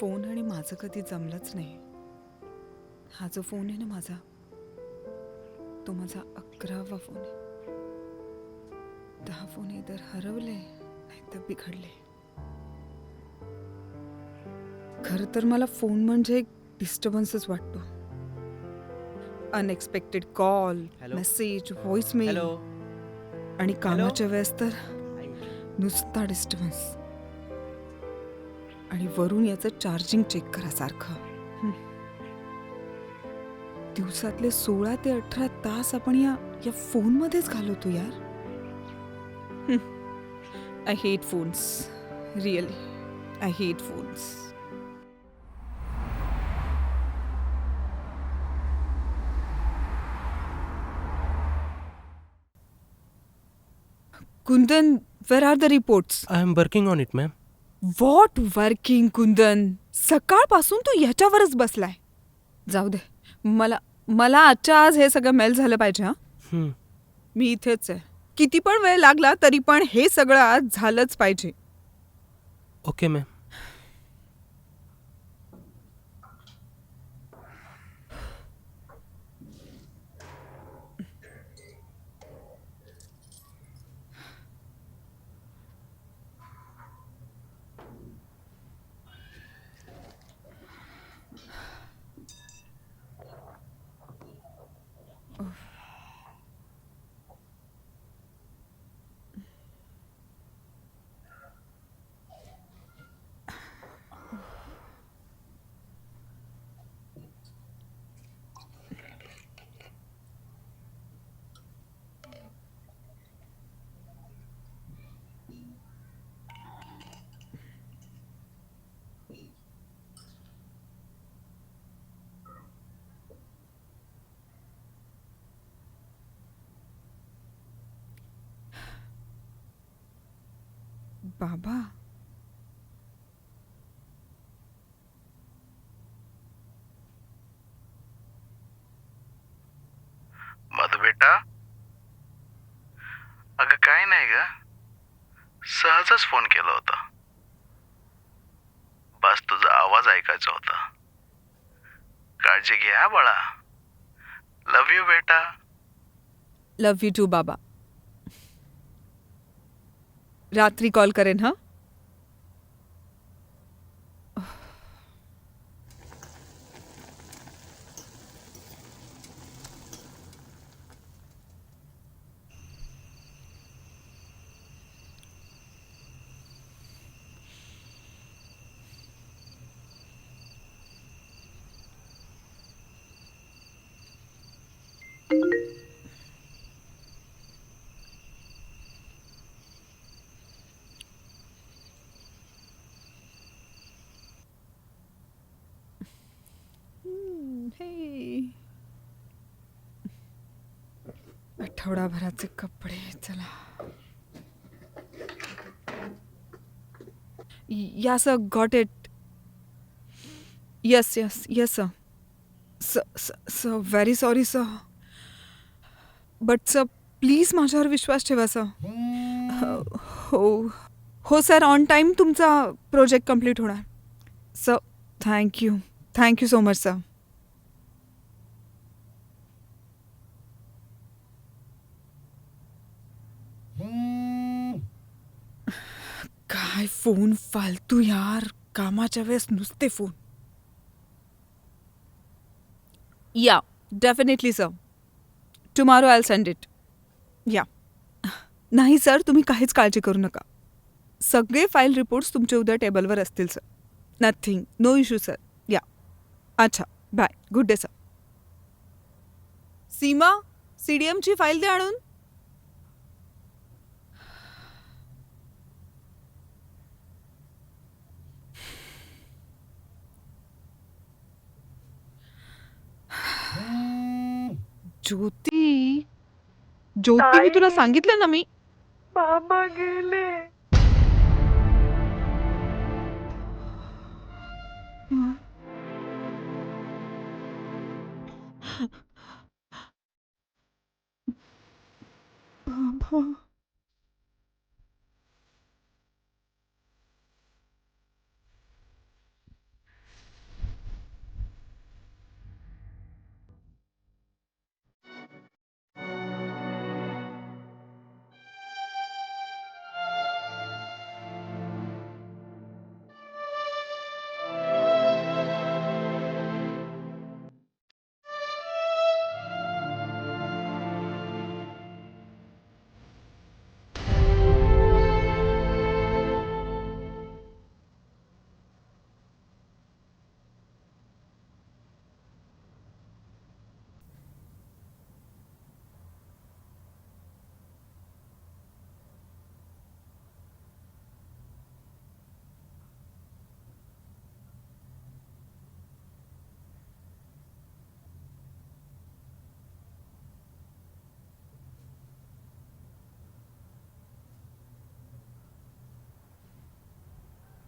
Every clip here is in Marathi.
फोन आणि माझं कधी जमलंच नाही. हा जो फोन आहे ना माझा, तो माझा 11वा फोन आहे. 10 फोन इधर हरवले नाहीतर बिघडले. खरं तर मला फोन म्हणजे एक डिस्टर्बन्सच वाटतो. Unexpected call, hello message, voicemail hello आणि हॅलो कामाच्या वेळेस तर नुसता डिस्टर्बन्स. आणि वरून याचं चार्जिंग चेक करा सारखं. दिवसातले 16 ते 18 तास आपण या या फोनमध्येच घालवतो यार. I hate phones. Really I hate phones. Kundan, where are the reports? I am working on it ma'am. What working Kundan? सकाळपासून तू ह्याच्यावरच बसलाय. जाऊ दे, मला मला आजच्या आज हे सगळं मेल झालं पाहिजे. हा, मी इथेच आहे. किती पण वेळ लागला तरी पण हे सगळं आज झालंच पाहिजे. Okay ma'am. बाबा, मधु बेटा, अगं काय नाही ग, सहजच फोन केला होता. बस तुझा आवाज ऐकायचा होता. काळजी घे हा बाळा. लव यू बेटा. लव्ह यू टू बाबा. रात्री कॉल करेन. हा, हे आठवडाभराचे कपडे. चला, या sir, got it. Yes yes yes sir. Sir very sorry sir. But sir, please माझ्यावर विश्वास ठेवा सर. हो हो सर, ऑन टाईम तुमचा प्रोजेक्ट कम्प्लीट होणार. Sir, thank you so much sir. काय फोन फालतू यार, कामाच्या वेळेस नुसते फोन. या, definitely sir. Tomorrow I will send it. या. नाही सर, तुम्ही काहीच काळजी करू नका. सगळे फाईल रिपोर्ट्स तुमचे उद्या टेबलवर असतील sir. Nothing, no issue sir. या. अच्छा, bye. Good day sir. Seema, CDMची फाईल दे आणून. ज्योती, ज्योती, मी तुला सांगितलं ना मी. बाबा गेले. बाबा.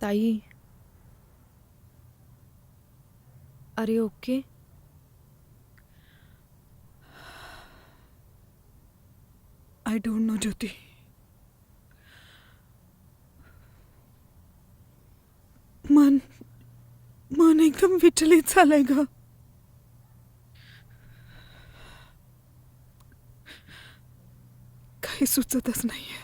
ताई, अरे ओके. आय डोंट नो ज्योती. मन मन एकदम विचलित झालंय ग. काही सुचतच नाहीये.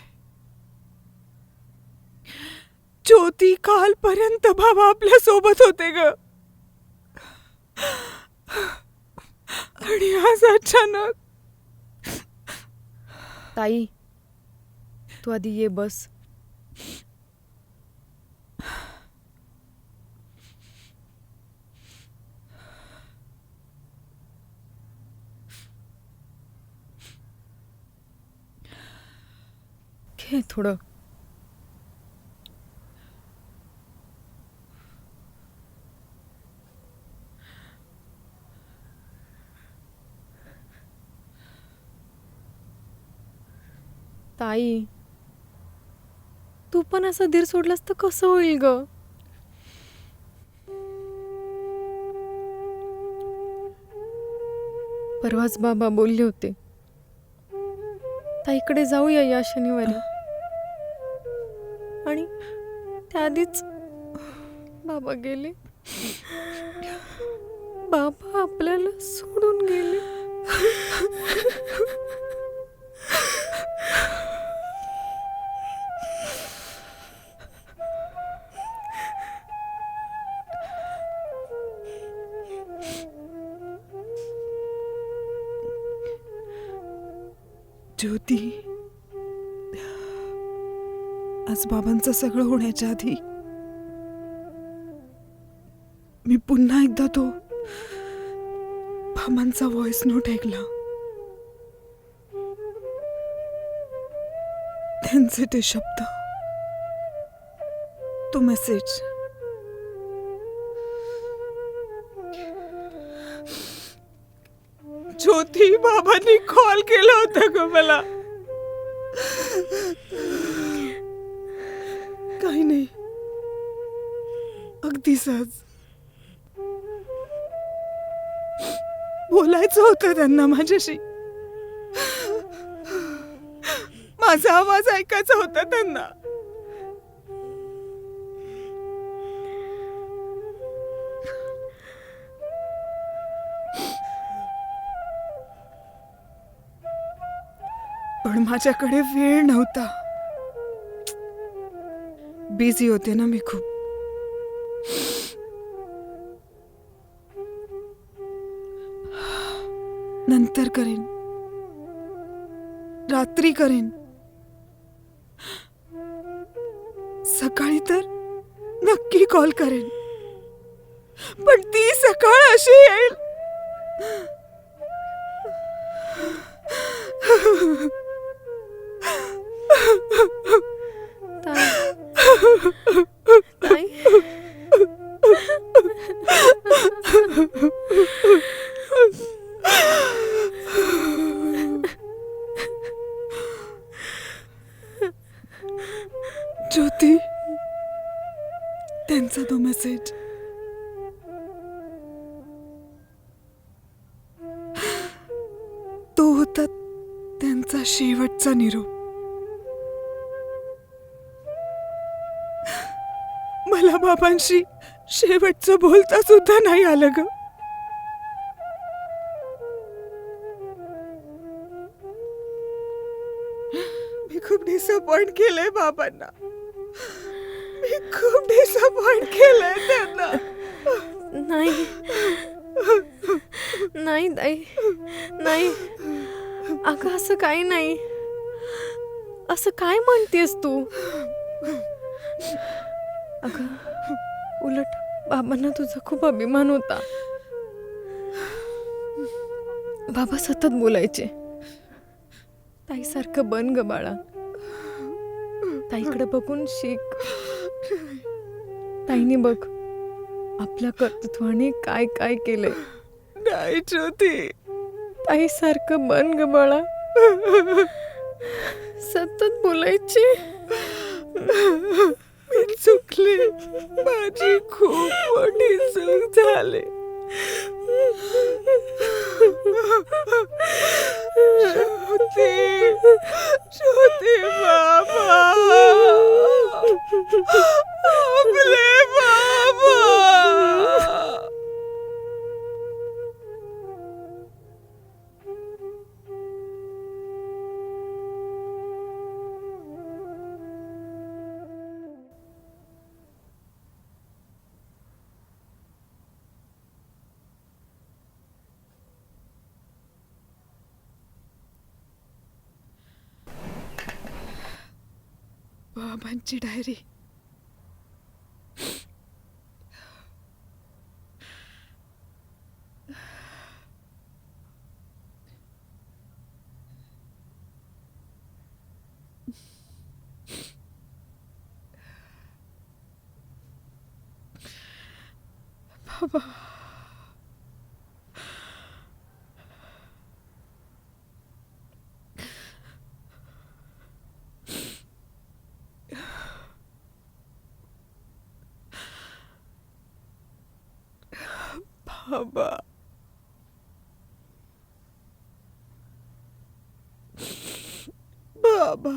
ज्योती, कालपर्यंत बाबा आपल्या सोबत होते ग, आणि आज अचानक. ताई, तू आधी ये बस. घे थोडं. ताई, तू पण असा धीर सोडलास तर कसं होईल ग. परवाच बाबा बोलले होते ताईकडे जाऊया या शनिवारी, आणि त्याआधीच बाबा गेले. बाबा आपल्याला सोडून गेले. ज्योती, आज बाबांचं सगळं होण्याच्या आधी मी पुन्हा एकदा तो बाबांचा व्हॉइस नोट ऐकला. त्यांचे ते शब्द, तो मेसेज. ज्योती, बाबांनी कॉल केला होता ग मला. काही नाही, अगदी सहज बोलायचं होतं त्यांना माझ्याशी. माझा आवाज ऐकायचा होता त्यांना. पण माझ्याकडे वेळ नव्हता. बिझी होते ना मी खूप. नंतर करेन, रात्री करेन, सकाळी तर नक्की कॉल करेन. पण ती सकाळ अशी येईल. ताई, ज्योती, त्यांचा तो मेसेज. तो होता त्यांचा शेवटचा निरोप. मला बाबांशी शेवटचं बोलता सुद्धा नाही आलं ग. मी खूप डिसअपॉइंट केलंय बाबांना. मी खूप डिसअपॉइंट केलंय त्यांना. नाही नाही ताई, नाही. अगं असं काही नाही. असं काय म्हणतेस तू. अगं उलट बाबांना तुझा खूप अभिमान होता. बाबा सतत बोलायचे, ताईसारखं बन ग बाळा, ताईकडे बघून शिक. ताईने बघ आपल्या कर्तृत्वाने काय काय केलंय. नाही ज्योती, ताईसारखं बन ग बाळा. सतत बोलायचे. मी चुकले. माझी खूप मोठी चूक झाली. श्रुती बाबा, आपले बाबा. बाबांची डायरी. बाबा, बाबा, बाबा.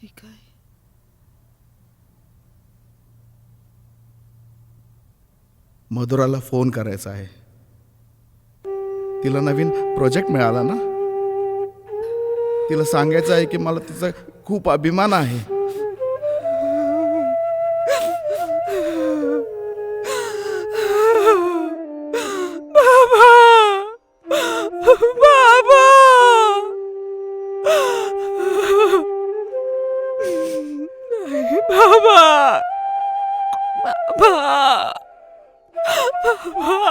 हे काय? मधुराला फोन करायचा आहे. तिला नवीन प्रोजेक्ट मिळाला ना. तिला सांगायचं आहे की मला तिचा खूप अभिमान आहे. बाबा, बाबा. नाही बाबा, बाबा, बाबा.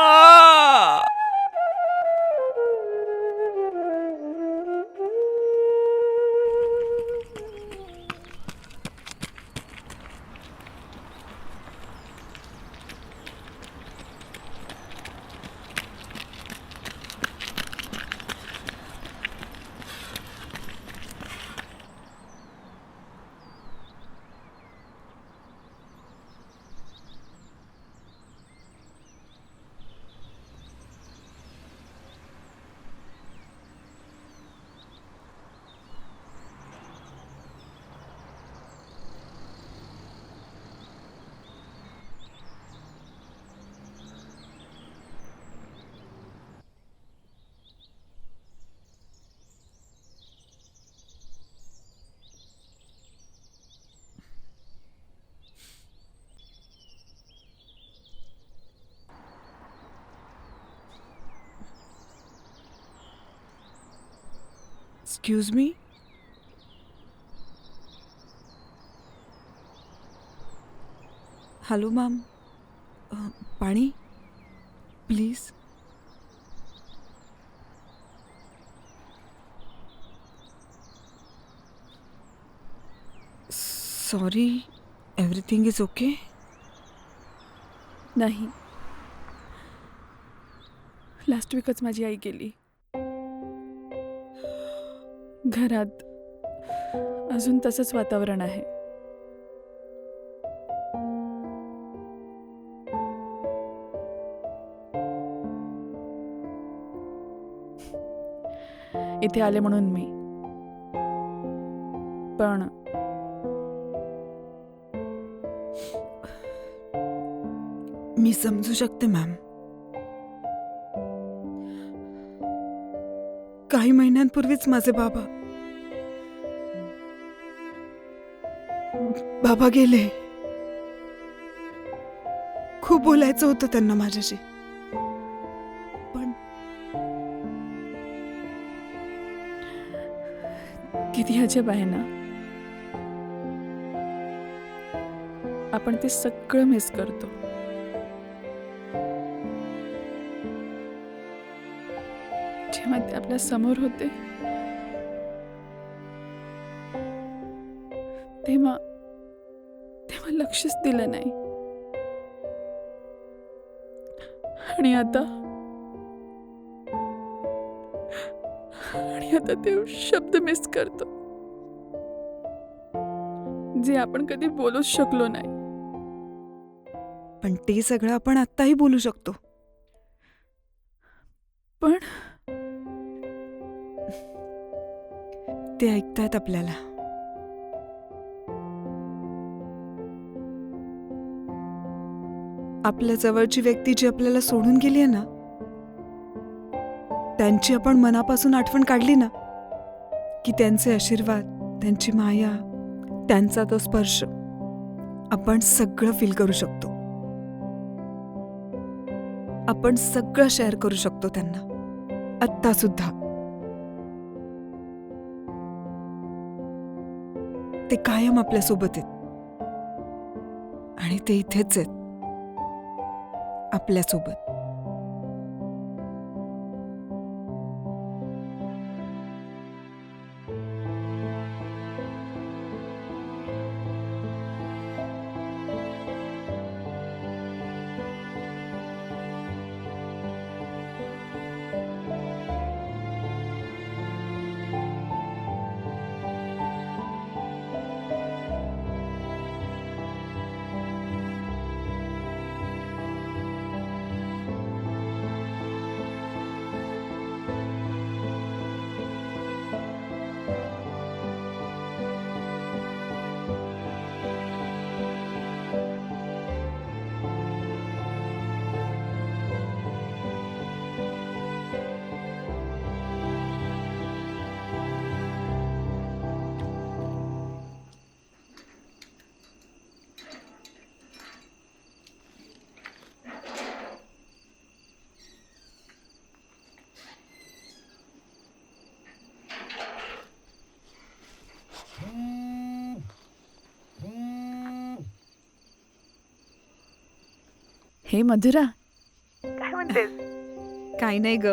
Excuse me? हॅलो मॅम, पाणी please. Sorry, everything is okay? नाही, लास्ट वीकच माझी आई गेली. घरात अजून तसंच वातावरण आहे. इथे आले म्हणून मी, पण मी समजू शकते मॅम. काही महिन्यांपूर्वीच माझे बाबा गेले. खूप बोलायचं होतं त्यांना माझ्याशी, पण किती अजब आहे ना, आपण ते सगळं मिस करतो. जेव्हा ते आपल्या समोर होते तेव्हा लक्षच दिलं नाही. आणि आता ते शब्द मिस करतो जे आपण कधी बोलूच शकलो नाही. पण ते सगळं आपण आत्ताही बोलू शकतो. पण ते ऐकतायत आपल्याला. आपल्या जवळची व्यक्ती जी आपल्याला सोडून गेली आहे ना, त्यांची आपण मनापासून आठवण काढली ना, की त्यांचे आशीर्वाद, त्यांची माया, त्यांचा तो स्पर्श आपण सगळं फील करू शकतो. आपण सगळं शेअर करू शकतो त्यांना, आत्ता सुद्धा. ते कायम आपल्या सोबत आहेत आणि ते इथेच आहेत आपल्या सोबत. हे मधुरा, काय म्हणतेस? काही नाही ग,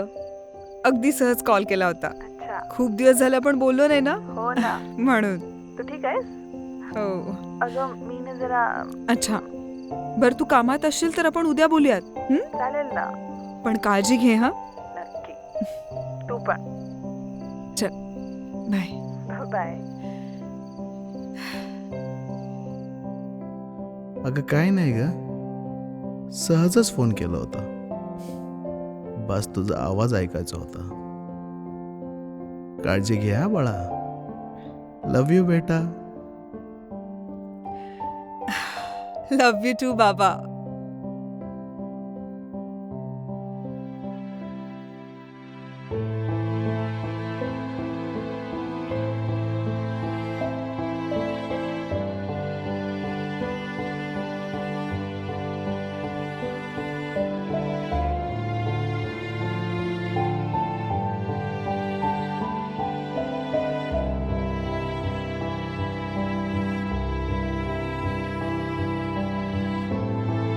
अगदी सहज कॉल केला होता. अच्छा. खूप दिवस झाले आपण बोललो नाही ना, हो ना. म्हणून. तू ठीक आहेस? हो. अगं मी ना जरा अच्छा, बर तू कामात असशील तर आपण उद्या बोलूयात. चालेल ना. पण काळजी घे हा. नक्की. तू पण. बाय. बाय. अगं काय नाही ग, सहजच फोन केला होता. बस तुझा आवाज ऐकायचा होता. काळजी घे हा बाळा. लव यू बेटा. लव्ह यू टू बाबा.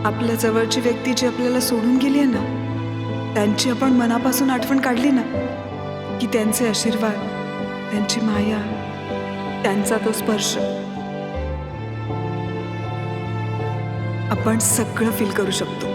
आपल्या जवळची व्यक्ती जी आपल्याला सोडून गेली आहे ना, त्यांची आपण मनापासून आठवण काढली ना, की त्यांचे आशीर्वाद, त्यांची माया, त्यांचा तो स्पर्श आपण सगळं फील करू शकतो.